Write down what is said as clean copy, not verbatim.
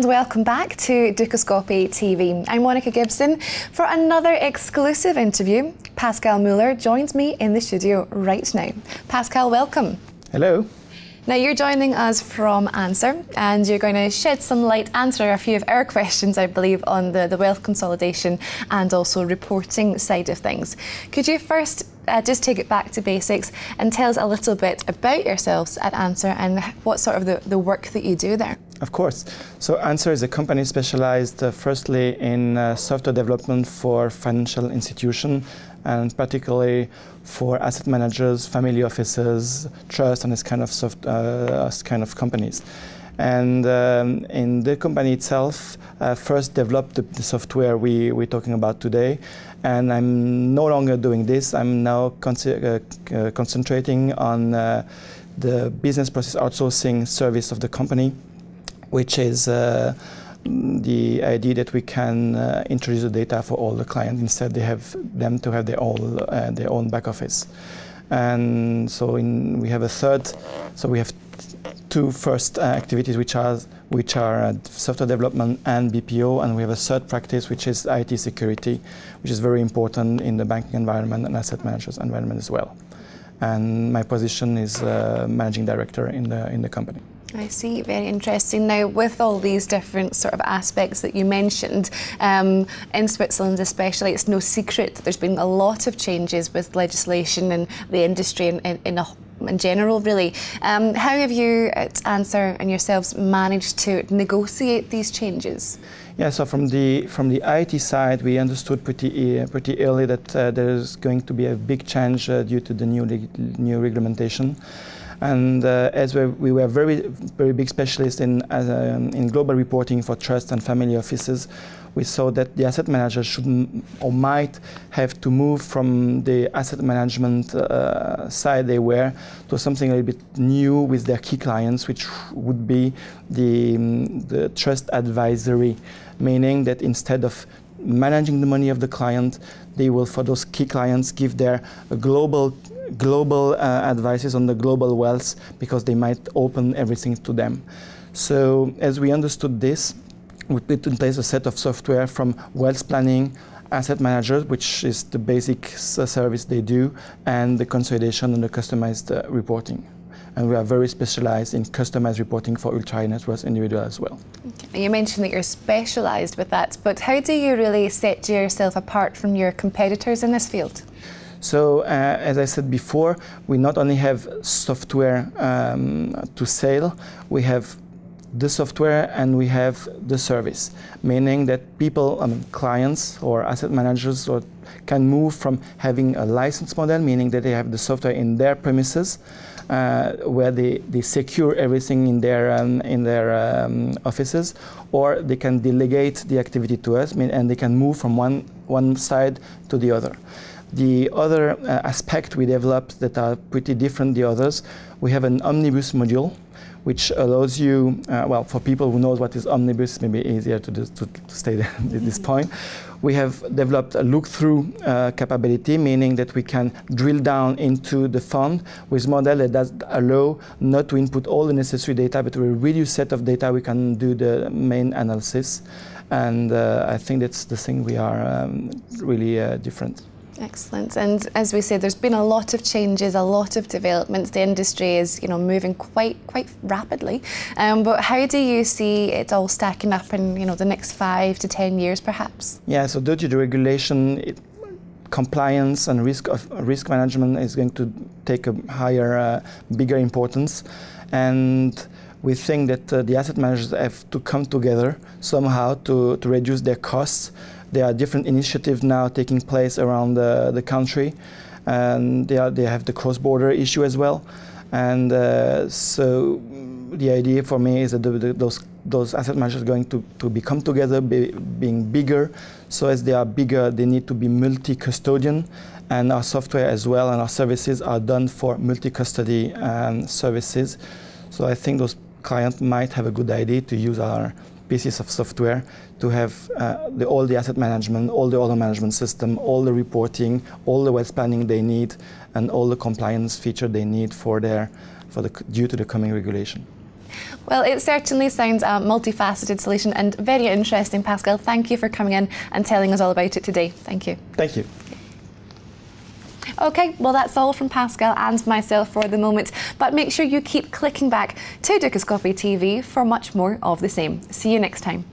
and welcome back to Dukascopy TV. I'm Monica Gibson. For another exclusive interview, Pascal Muller joins me in the studio right now. Pascal, welcome. Hello. Now you're joining us from Answer, and you're going to shed some light, answer a few of our questions, I believe, on the wealth consolidation and also reporting side of things. Could you first just take it back to basics and tell us a little bit about yourselves at Answer and what sort of the work that you do there? Of course. So Answer is a company specialized firstly in software development for financial institutions, and particularly for asset managers, family offices, trust, and this kind of companies. And in the company itself, first developed the software we're talking about today. And I'm no longer doing this. I'm now concentrating on the business process outsourcing service of the company, which is the idea that we can introduce the data for all the clients. Instead, they have them to have their own back office. And so we have a third. So we have two first activities, which are software development and BPO, and we have a third practice, which is IT security, which is very important in the banking environment and asset managers environment as well. And my position is managing director in the company. I see, very interesting. Now, with all these different sort of aspects that you mentioned, in Switzerland especially, it's no secret that there's been a lot of changes with legislation and the industry in general, really. How have you at Answer and yourselves managed to negotiate these changes? Yeah, so from the IT side, we understood pretty early that there is going to be a big change due to the new regulation. And as we were very big specialists in global reporting for trust and family offices, we saw that the asset managers should or might have to move from the asset management side they were to something a little bit new with their key clients, which would be the trust advisory, meaning that instead of managing the money of the client, they will, for those key clients, give their global advices on the global wealth, because they might open everything to them. So as we understood this, we put in place a set of software from wealth planning, asset managers, which is the basic service they do, and the consolidation and the customized reporting. And we are very specialized in customized reporting for ultra net worth individuals as well. Okay. You mentioned that you're specialized with that, but how do you really set yourself apart from your competitors in this field? So, as I said before, we not only have software to sell, we have the software and we have the service, meaning that people, clients or asset managers can move from having a license model, meaning that they have the software in their premises, where they secure everything in their offices, or they can delegate the activity to us, and they can move from one side to the other. The other aspect we developed that are pretty different than the others, we have an omnibus module, which allows you, well, for people who know what is omnibus, maybe easier to stay there at this point. We have developed a look-through capability, meaning that we can drill down into the fund with model that does allow not to input all the necessary data, but with a reduced set of data we can do the main analysis. And I think that's the thing we are really different. Excellent. And as we said, there's been a lot of changes, a lot of developments. The industry is, moving quite rapidly. But how do you see it all stacking up in, the next 5 to 10 years, perhaps? Yeah. So due to the regulation, compliance and risk management is going to take a higher, bigger importance, and we think that the asset managers have to come together somehow to reduce their costs. There are different initiatives now taking place around the country, and they have the cross-border issue as well. And so the idea for me is that those asset managers are going to become together, being bigger. So as they are bigger, they need to be multi-custodian, and our software as well and our services are done for multi-custody services. So I think those clients might have a good idea to use our pieces of software to have all the asset management, all the order management system, all the reporting, all the wealth planning they need, and all the compliance feature they need due to the coming regulation. Well, it certainly sounds a multifaceted solution and very interesting, Pascal. Thank you for coming in and telling us all about it today. Thank you. Thank you. Okay, well that's all from Pascal and myself for the moment, but make sure you keep clicking back to Dukascopy TV for much more of the same. See you next time.